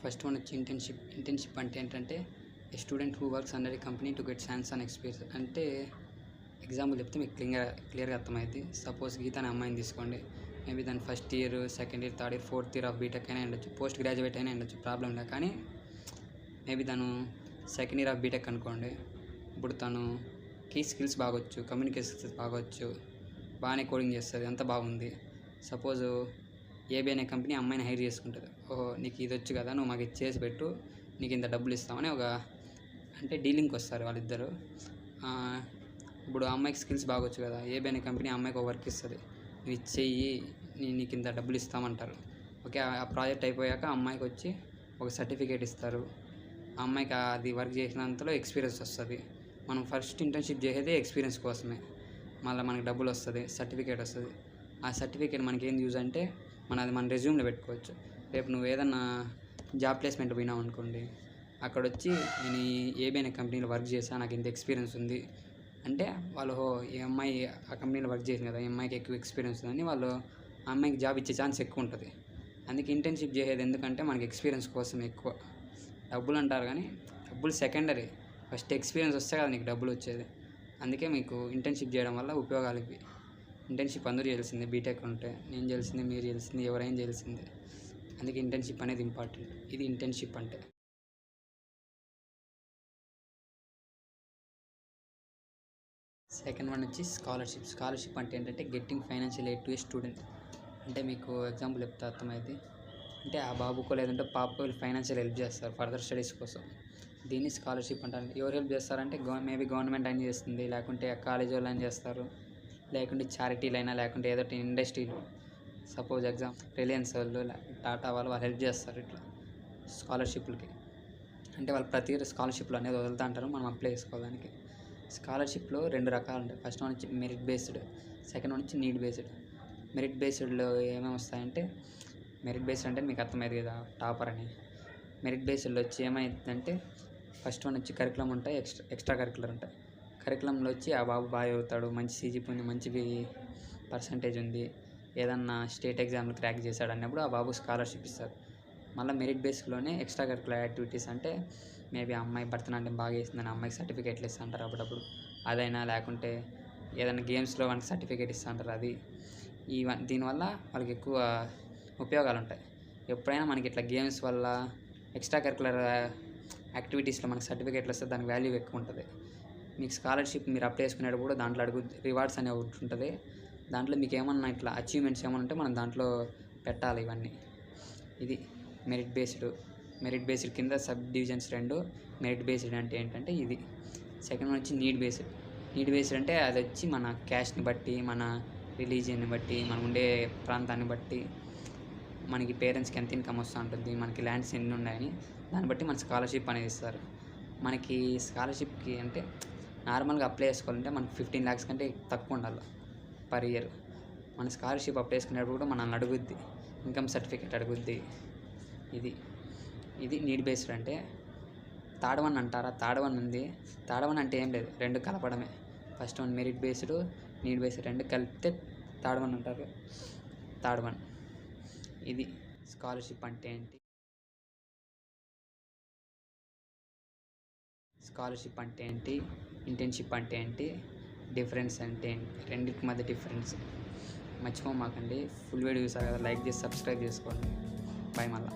First one వచ్చి internship అంటే ఏంటంటే a student who works under a company to get hands on experience. అంటే example చెప్తే మీకు క్లియర్గా అర్థమైంది. సపోజ్ గీత అనే అమ్మాయిని తీసుకోండి. మేబీ దాని first year, second year, third year, fourth year of BTech అయినా ఉండొచ్చు, పోస్ట్ గ్రాడ్యుయేట్ అయినా ఉండొచ్చు, ప్రాబ్లం లేదు. కానీ మేబీ తను సెకండ్ ఇయర్ ఆఫ్ బీటెక్ అనుకోండి. ఇప్పుడు తనుకి స్కిల్స్ బాగొచ్చు, కమ్యూనికేషన్ స్కిల్స్ బాగొచ్చు, బాగానే కోడింగ్ చేస్తుంది, అంతా బాగుంది. సపోజు ఏబీ అనే కంపెనీ అమ్మాయిని హైర్ చేసుకుంటుంది. ఓహో నీకు ఇది వచ్చు కదా, నువ్వు మాకు ఇది చేసి పెట్టు, నీకు ఇంత డబ్బులు ఇస్తామని అంటే డీలింగ్కి వస్తారు వాళ్ళిద్దరు. ఇప్పుడు అమ్మాయికి స్కిల్స్ బాగొచ్చు కదా, ఏబీ అనే కంపెనీ అమ్మాయికి ఒక వర్క్ ఇస్తుంది, నువ్వు ఇచ్చేయి, నీకు ఇంత డబ్బులు ఇస్తామంటారు. ఓకే, ఆ ప్రాజెక్ట్ అయిపోయాక అమ్మాయికి వచ్చి ఒక సర్టిఫికేట్ ఇస్తారు. ఆ అమ్మాయికి అది వర్క్ చేసినంతలో ఎక్స్పీరియన్స్ వస్తుంది. మనం ఫస్ట్ ఇంటర్న్షిప్ చేసేది ఎక్స్పీరియన్స్ కోసమే. మళ్ళీ మనకి డబ్బులు వస్తుంది, సర్టిఫికేట్ వస్తుంది. ఆ సర్టిఫికేట్ మనకి ఏం యూజ్ అంటే అది మన రెజ్యూమ్లో పెట్టుకోవచ్చు. రేపు నువ్వు ఏదన్నా జాబ్ ప్లేస్మెంట్ పోయినావు అనుకోండి, అక్కడ వచ్చి నేను ఏబీ అనే కంపెనీలో వర్క్ చేశాను, నాకు ఇంత ఎక్స్పీరియన్స్ ఉంది అంటే వాళ్ళు ఈ అమ్మాయి ఆ కంపెనీలో వర్క్ చేసింది కదా, ఈ అమ్మాయికి ఎక్కువ ఎక్స్పీరియన్స్ ఉందని వాళ్ళు ఆ అమ్మాయికి జాబ్ ఇచ్చే ఛాన్స్ ఎక్కువ ఉంటుంది. అందుకే ఇంటర్న్షిప్ చేసేది ఎందుకంటే మనకి ఎక్స్పీరియన్స్ కోసం ఎక్కువ. డబ్బులు అంటారు కానీ డబ్బులు సెకండరీ, ఫస్ట్ ఎక్స్పీరియన్స్ వస్తే కదా నీకు డబ్బులు వచ్చేది. అందుకే మీకు ఇంటర్న్షిప్ చేయడం వల్ల ఉపయోగాలు ఇవి. ఇంటర్న్షిప్ అందరూ చేయాల్సిందే, బీటెక్ ఉంటే నేను చేయాల్సిందే, మీరు చేయాల్సిందే, ఎవరైనా చేయాల్సిందే. అందుకే ఇంటర్న్షిప్ అనేది ఇంపార్టెంట్. ఇది ఇంటర్న్షిప్ అంటే. సెకండ్ వన్ వచ్చి స్కాలర్షిప్ అంటే ఏంటంటే getting financial aid to A student. అంటే మీకు ఎగ్జాంపుల్ చెప్తే అర్థమైంది. అంటే ఆ బాబుకో లేదంటే పాపకో వీళ్ళు ఫైనాన్షియల్ హెల్ప్ చేస్తారు ఫర్దర్ స్టడీస్ కోసం. దీన్ని స్కాలర్షిప్ అంటారు. ఎవరు హెల్ప్ చేస్తారంటే మేబీ గవర్నమెంట్ అయినా చేస్తుంది, లేకుంటే కాలేజ్ వాళ్ళు అయినా చేస్తారు, లేకుంటే చారిటీలైనా, లేకుంటే ఏదో ఇండస్ట్రీలు. సపోజ్ రిలయన్స్ వాళ్ళు, టాటా వాళ్ళు హెల్ప్ చేస్తారు ఇట్లా స్కాలర్షిప్లకి. అంటే వాళ్ళు ప్రతి ఇయర్ స్కాలర్షిప్లు అనేది వదులుతూ అంటారు, మనం అప్లై చేసుకోవడానికి. స్కాలర్షిప్లో 2 రకాలు ఉంటాయి. ఫస్ట్ వన్ వచ్చి మెరిట్ బేస్డ్, సెకండ్ వన్ వచ్చి నీడ్ బేస్డ్. మెరిట్ బేస్డ్లో ఏమేమి వస్తాయంటే, మెరిట్ బేస్డ్ అంటే మీకు అర్థమైంది కదా, టాపర్ అని. మెరిట్ బేస్డ్లో వచ్చి ఏమైందంటే ఫస్ట్ వన్ వచ్చి కరికులం ఉంటాయి, ఎక్స్ట్రా కరికులర్ ఉంటాయి. కరికులంలో వచ్చి ఆ బాబు బాగా చదువుతాడు, మంచి సీజీపీ ఉంది, మంచి పర్సంటేజ్ ఉంది, ఏదన్నా స్టేట్ ఎగ్జామ్లు క్రాక్ చేశాడు అన్నప్పుడు ఆ బాబు స్కాలర్షిప్ ఇస్తారు. మళ్ళీ మెరిట్ బేస్లోనే ఎక్స్ట్రా కరికులర్ యాక్టివిటీస్ అంటే మేబీ అమ్మాయి భరతనాట్యం బాగా చేసిందని అమ్మాయికి సర్టిఫికేట్లు ఇస్తూ ఉంటారు అప్పుడప్పుడు, అదైనా లేకుంటే ఏదైనా గేమ్స్లో మనకి సర్టిఫికేట్ ఇస్తూ ఉంటారు. అది దీనివల్ల వాళ్ళకి ఎక్కువ ఉపయోగాలు ఉంటాయి. ఎప్పుడైనా మనకి ఇట్లా గేమ్స్ వల్ల ఎక్స్ట్రా కరికులర్ యాక్టివిటీస్లో మనకి సర్టిఫికేట్లు వస్తే దానికి వాల్యూ ఎక్కువ ఉంటుంది. మీకు స్కాలర్షిప్ మీరు అప్లై చేసుకునేటప్పుడు కూడా దాంట్లో రివార్డ్స్ అనేవి ఒకటి ఉంటుంది. దాంట్లో మీకు ఏమన్నా ఇట్లా అచీవ్మెంట్స్ ఏమన్నా ఉంటే మనం దాంట్లో పెట్టాలి ఇవన్నీ. ఇది మెరిట్ బేస్డ్ కింద సబ్ డివిజన్స్ 2. మెరిట్ బేస్డ్ అంటే ఏంటంటే ఇది. సెకండ్ వన్ వచ్చి నీడ్ బేస్డ్ అంటే అది వచ్చి మన క్యాస్ట్ని బట్టి, మన రిలీజియన్ని బట్టి, మనం ఉండే ప్రాంతాన్ని బట్టి, మనకి పేరెంట్స్కి ఎంత ఇన్కమ్ వస్తూ ఉంటుంది, మనకి ల్యాండ్స్ ఎన్ని ఉన్నాయని దాన్ని బట్టి మన స్కాలర్షిప్ అనేది ఇస్తారు. మనకి స్కాలర్షిప్కి అంటే నార్మల్గా అప్లై చేసుకోవాలంటే మనకి 15 lakhs కంటే తక్కువ ఉండాలి పర్ ఇయర్. మన స్కాలర్షిప్ అప్లై చేసుకునేటప్పుడు కూడా మనల్ని అడుగుద్ది, ఇన్కమ్ సర్టిఫికేట్ అడుగుద్ది. ఇది నీడ్ బేస్డ్ అంటే. థర్డ్ వన్ అంటారా, థర్డ్ వన్ ఉంది. థర్డ్ వన్ అంటే ఏం లేదు, 2 కలపడమే. First one merit based, need based 2 కలిపితే థర్డ్ వన్ అంటారు. థర్డ్ వన్ ఇది. స్కాలర్షిప్ అంటే ఏంటి, ఇంటర్న్షిప్ అంటే ఏంటి, డిఫరెన్స్ అంటే ఏంటి, రెండింటి మధ్య డిఫరెన్స్ మర్చిపోమాకండి. ఫుల్ వీడియో చూసారు కదా, లైక్ చేసి సబ్స్క్రైబ్ చేసుకోండి. బాయ్ మళ్ళీ.